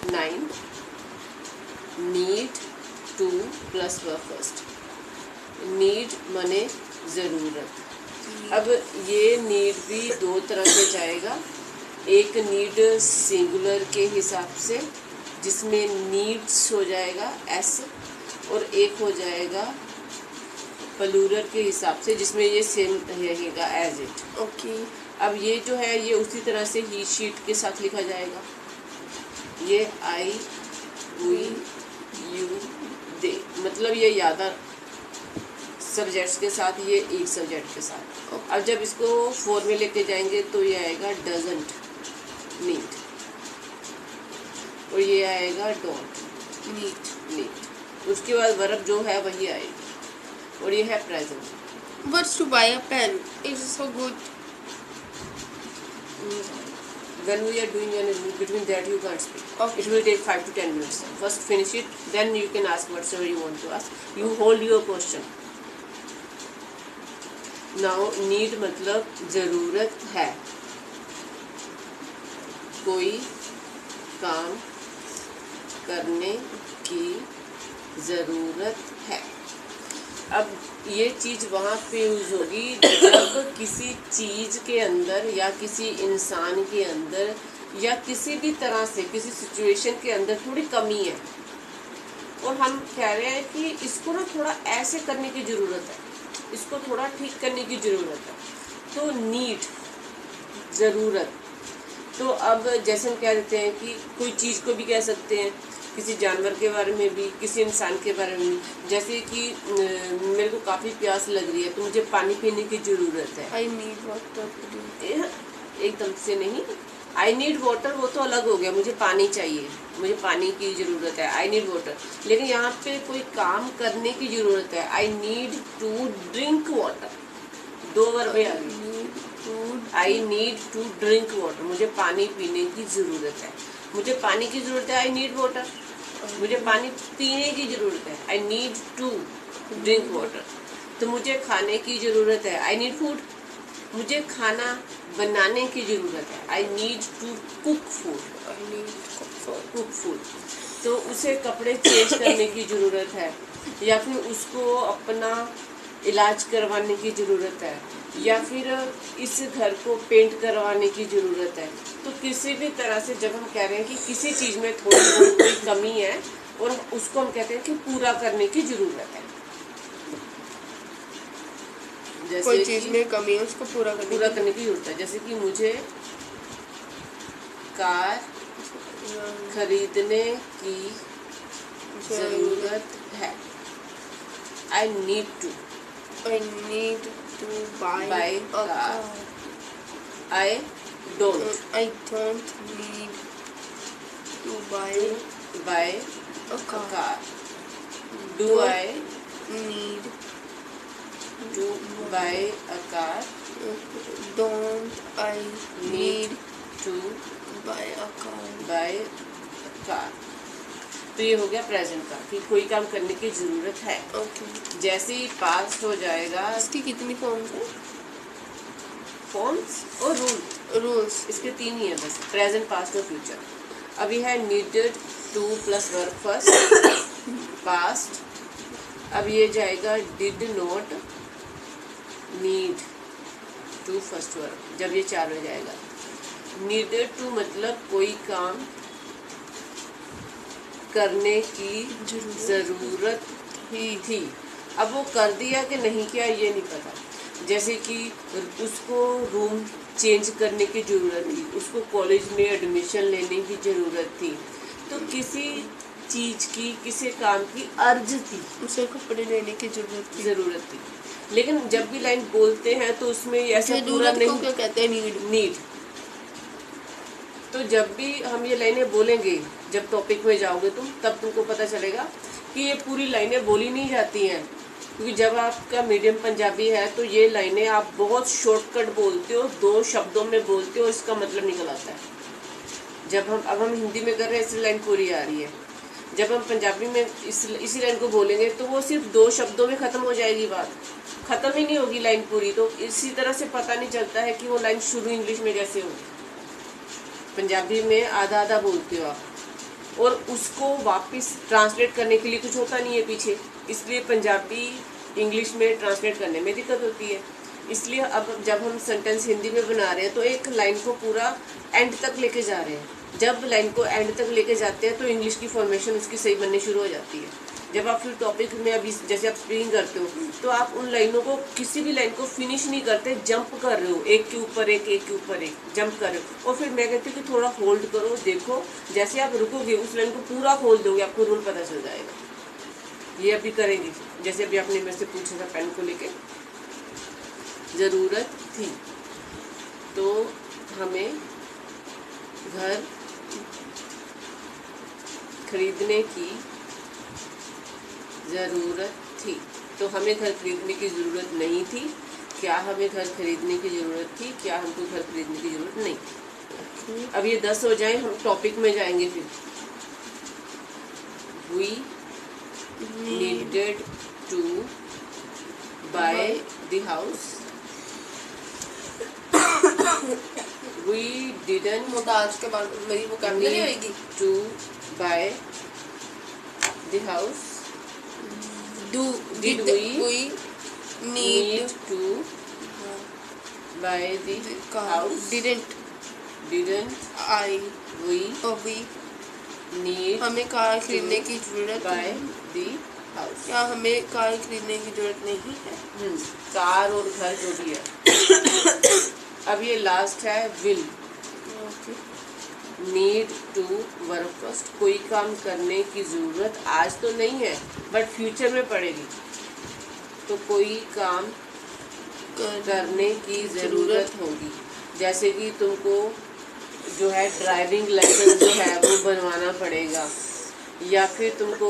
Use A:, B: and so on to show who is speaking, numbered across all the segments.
A: 9 need to plus verb first. Need माने ज़रूरत। अब ये नीड भी दो तरह से जाएगा। एक नीड सिंगुलर के हिसाब से जिसमें नीड्स हो जाएगा एस, और एक हो जाएगा प्लूरल के हिसाब से जिसमें ये सेम रहेगा एज इट।
B: ओके।
A: अब ये जो है ये उसी तरह से ही शीट के साथ लिखा जाएगा। ये आई वी यू दे, मतलब ये ज़्यादा सब्जेक्ट्स के साथ, ये एक सब्जेक्ट के साथ। अब जब इसको फॉर में लेके जाएंगे तो ये आएगा डजंट नीड, और ये आएगा डोंट नीड। उसके बाद वर्ब जो है वही आएगी, और ये है present.
B: What's to buy a pen? It's so good.
A: When we are doing anything between that you can't speak.
B: Okay.
A: It will take 5 to 10 minutes. First finish it, then you can ask whatever you want to ask. You hold your question. Now need मतलब ज़रूरत है, कोई काम करने की ज़रूरत है। अब ये चीज़ वहाँ पे यूज़ होगी जब किसी चीज़ के अंदर या किसी इंसान के अंदर या किसी भी तरह से किसी सिचुएशन के अंदर थोड़ी कमी है, और हम कह रहे हैं कि इसको ना थोड़ा ऐसे करने की ज़रूरत है, इसको थोड़ा ठीक करने की ज़रूरत है। तो नीड ज़रूरत। तो अब जैसे हम कह देते हैं कि कोई चीज़ को भी कह सकते हैं, किसी जानवर के बारे में भी, किसी इंसान के बारे में भी। जैसे कि मेरे को काफ़ी प्यास लग रही है तो मुझे पानी पीने की ज़रूरत है।
B: I need water.
A: एकदम से नहीं, आई नीड वाटर वो तो अलग हो गया, मुझे पानी चाहिए, मुझे पानी की ज़रूरत है, आई नीड वाटर। लेकिन यहाँ पे कोई काम करने की ज़रूरत है, I need to drink water. दो वर्ब आ गई, I need to drink water, मुझे पानी पीने की ज़रूरत है। मुझे पानी की ज़रूरत है, आई नीड वाटर। मुझे पानी पीने की ज़रूरत है, I need to drink water. तो मुझे खाने की ज़रूरत है, आई नीड फूड। मुझे खाना बनाने की ज़रूरत है, I need to cook food. Cook food. तो उसे कपड़े चेंज करने की ज़रूरत है, या फिर उसको अपना इलाज करवाने की ज़रूरत है, या फिर इस घर को पेंट करवाने की ज़रूरत है। तो किसी भी तरह से जब हम कह रहे हैं कि किसी चीज़ में थोड़ी बहुत कोई कमी है और उसको हम कहते हैं कि पूरा करने की ज़रूरत है। जैसे
B: कोई चीज़ में कमी है उसको पूरा करने
A: की ज़रूरत है। जैसे कि मुझे कार खरीदने की ज़रूरत है, I need to buy a car. I don't
B: need to buy
A: a car. Do I
B: need
A: to buy a car?
B: Don't I need
A: to
B: buy a
A: car? तो ये हो गया प्रेजेंट का कि कोई काम करने की ज़रूरत है।
B: ओके।
A: जैसे ही पास्ट हो जाएगा,
B: इसकी कितनी फॉर्म्स हैं?
A: फॉर्म्स और रूल्स, इसके 3 ही है बस, प्रेजेंट, पास्ट और फ्यूचर। अभी है needed to plus verb first past. अब ये जाएगा did not need to first verb, जब ये 4 हो जाएगा। नीडेड टू मतलब कोई काम करने की ज़रूरत ही थी। अब वो कर दिया कि नहीं किया ये नहीं पता। जैसे कि उसको रूम चेंज करने की ज़रूरत थी, उसको कॉलेज में एडमिशन लेने की ज़रूरत थी। तो किसी चीज़ की, किसी काम की अर्ज थी,
B: उसे कपड़े लेने की ज़रूरत थी।
A: लेकिन जब भी लाइन बोलते हैं तो उसमें ऐसा पूरा नहीं,
B: क्या कहते हैं?
A: नीड। तो जब भी हम ये लाइनें बोलेंगे, जब टॉपिक में जाओगे तुम, तब तुमको पता चलेगा कि ये पूरी लाइनें बोली नहीं जाती हैं। क्योंकि जब आपका मीडियम पंजाबी है तो ये लाइनें आप बहुत शॉर्टकट बोलते हो, 2 शब्दों में बोलते हो, इसका मतलब निकल आता है। जब हम हिंदी में कर रहे हैं, इसी लाइन पूरी आ रही है। जब हम पंजाबी में इसी लाइन को बोलेंगे तो वो सिर्फ 2 शब्दों में ख़त्म हो जाएगी, बात ख़त्म ही नहीं होगी लाइन पूरी। तो इसी तरह से पता नहीं चलता है कि वो लाइन शुरू इंग्लिश में कैसे होगी। पंजाबी में आधा आधा बोलते हो आप, और उसको वापस ट्रांसलेट करने के लिए कुछ होता नहीं है पीछे, इसलिए पंजाबी इंग्लिश में ट्रांसलेट करने में दिक्कत होती है। इसलिए अब जब हम सेंटेंस हिंदी में बना रहे हैं तो एक लाइन को पूरा एंड तक लेके जा रहे हैं। जब लाइन को एंड तक लेके जाते हैं तो इंग्लिश की फॉर्मेशन उसकी सही बननी शुरू हो जाती है। जब आप फिर टॉपिक में अभी जैसे आप स्पीकिंग करते हो तो आप उन लाइनों को, किसी भी लाइन को फिनिश नहीं करते, जंप कर रहे हो, एक के ऊपर एक, एक के ऊपर एक जंप कर रहे हो। और फिर मैं कहती हूँ कि थोड़ा होल्ड करो, देखो, जैसे आप रुकोगे उस लाइन को पूरा खोल दोगे, आपको रूल पता चल जाएगा। ये अभी करेंगे, जैसे अभी आपने मेरे से पूछा था पेन को लेके, ज़रूरत थी तो हमें घर खरीदने की ज़रूरत थी, तो हमें घर खरीदने की ज़रूरत नहीं थी। क्या हमें घर खरीदने की ज़रूरत थी, क्या हमको घर खरीदने की ज़रूरत नहीं। अब ये 10 हो जाए, हम टॉपिक में जाएंगे फिर। We needed to buy the house. We didn't
B: मोहताज के बाद मेरी वोकैबुलरी आएगी।
A: to buy the house. Did we need to buy the house? Didn't
B: I
A: we
B: we
A: need
B: हमें कार खरीदने की जरूरत
A: buy
B: है।
A: the house?
B: क्या हमें कार खरीदने की जरूरत नहीं है?
A: कार और घर जो भी है। अब ये लास्ट है will. Need to work first, कोई काम करने की ज़रूरत आज तो नहीं है बट फ्यूचर में पड़ेगी। तो कोई काम करने की ज़रूरत होगी, जैसे कि तुमको जो है ड्राइविंग लाइसेंस जो है वो बनवाना पड़ेगा, या फिर तुमको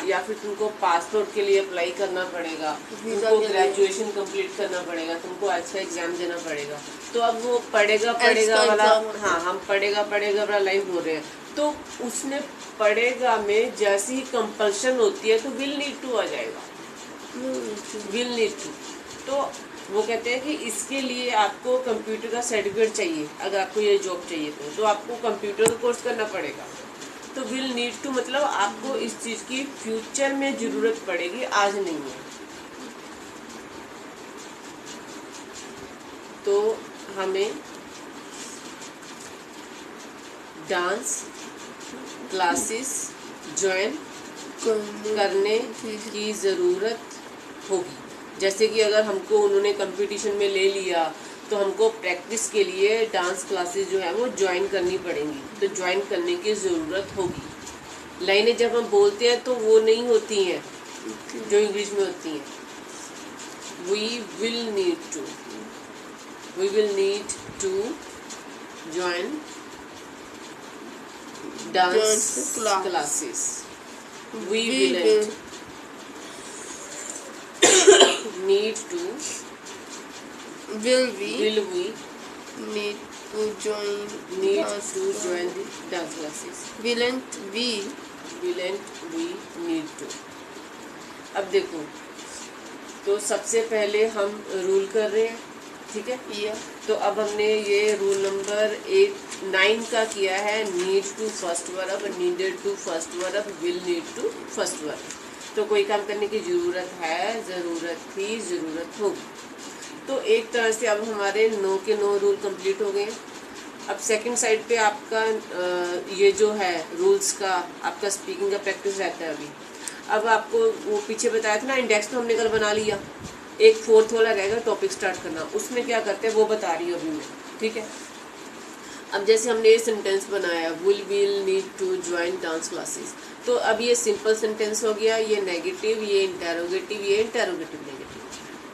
A: या फिर तुमको पासपोर्ट के लिए अप्लाई करना पड़ेगा, तुमको ग्रेजुएशन कंप्लीट करना पड़ेगा, तुमको आज का एग्जाम देना पड़ेगा। तो अब वो पढ़ेगा वाला, हाँ हम पढ़ेगा वाला लाइन बोल रहे हैं। तो उसने पढ़ेगा में जैसे ही कंपल्शन होती है तो विल नीड टू आ जाएगा, विल नीड टू। तो वो कहते हैं कि इसके लिए आपको कंप्यूटर का सर्टिफिकेट चाहिए, अगर आपको ये जॉब चाहिए तो आपको कंप्यूटर का कोर्स करना पड़ेगा। तो विल नीड टू मतलब आपको इस चीज़ की फ्यूचर में ज़रूरत पड़ेगी, आज नहीं है। तो हमें डांस क्लासेस ज्वाइन करने की ज़रूरत होगी। जैसे कि अगर हमको उन्होंने कंपटीशन में ले लिया तो हमको प्रैक्टिस के लिए डांस क्लासेस जो है वो ज्वाइन करनी पड़ेंगी, तो ज्वाइन करने की ज़रूरत होगी। लाइनें जब हम बोलते हैं तो वो नहीं होती हैं जो इंग्लिश में होती हैं। We will need to join dance classes. We will need to
B: will we
A: need
B: to join
A: the dance classes.
B: Willn't we
A: need to। अब देखो, तो सबसे पहले हम रूल कर रहे हैं, ठीक है। तो अब हमने ये रूल नंबर 9 का किया है, need to first verb, needed to first verb, will need to first verb. तो कोई काम करने की ज़रूरत है, ज़रूरत थी, ज़रूरत होगी। तो एक तरह से अब हमारे 9 के 9 रूल कंप्लीट हो गए। अब सेकंड साइड पे आपका ये जो है रूल्स का आपका स्पीकिंग का प्रैक्टिस रहता है अभी। अब आपको वो पीछे बताया था ना, इंडेक्स तो हमने कल बना लिया, एक 4th वाला रहेगा टॉपिक स्टार्ट करना, उसमें क्या करते हैं वो बता रही हूँ अभी मैं, ठीक है। अब जैसे हमने ये सेंटेंस बनाया, will need to join dance classes, तो अब ये सिंपल सेंटेंस हो गया, ये नेगेटिव, ये इंटेरोगेटिव, ये इंटेरोगेटिव नेगेटिव।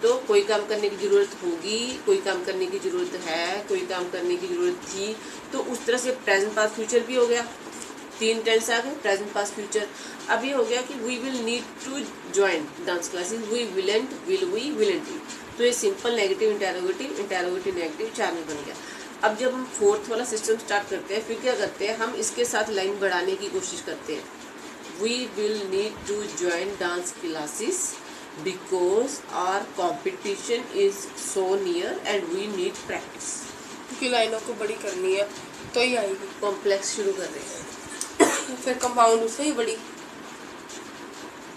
A: तो कोई काम करने की ज़रूरत होगी, कोई काम करने की ज़रूरत है, कोई काम करने की ज़रूरत थी, तो उस तरह से प्रेजेंट पास्ट फ्यूचर भी हो गया, 3 टेंस आ गए, प्रेजेंट पास्ट फ्यूचर। अब ये हो गया कि we will need to join dance classes, we won't, will we, won't we. तो ये सिंपल नेगेटिव इंटेरोगेटिव नेगेटिव 4 में बन गया। अब जब हम 4th वाला सिस्टम स्टार्ट करते हैं, फिर क्या करते हैं, हम इसके साथ लाइन बढ़ाने की कोशिश करते हैं। We will need to join dance classes because our competition is so near and we need practice.
B: क्योंकि लाइनों को बड़ी करनी है तो ही आएगी।
A: कॉम्प्लेक्स शुरू कर रहे हैं।
B: फिर कंपाउंड उससे ही बड़ी।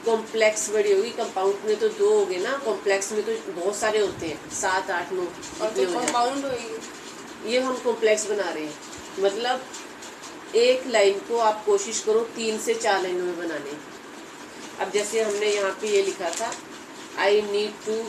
A: कॉम्प्लेक्स बड़ी होगी, कंपाउंड में तो 2 हो गए ना, कॉम्प्लेक्स में तो बहुत सारे होते हैं, 7, 8, 9
B: और तो कंपाउंड होगी।
A: ये हम कॉम्प्लेक्स बना रहे हैं, मतलब एक लाइन को आप कोशिश करो 3 से 4 लाइनों में बनाने। अब जैसे हमने यहाँ पे ये लिखा था, आई नीड टू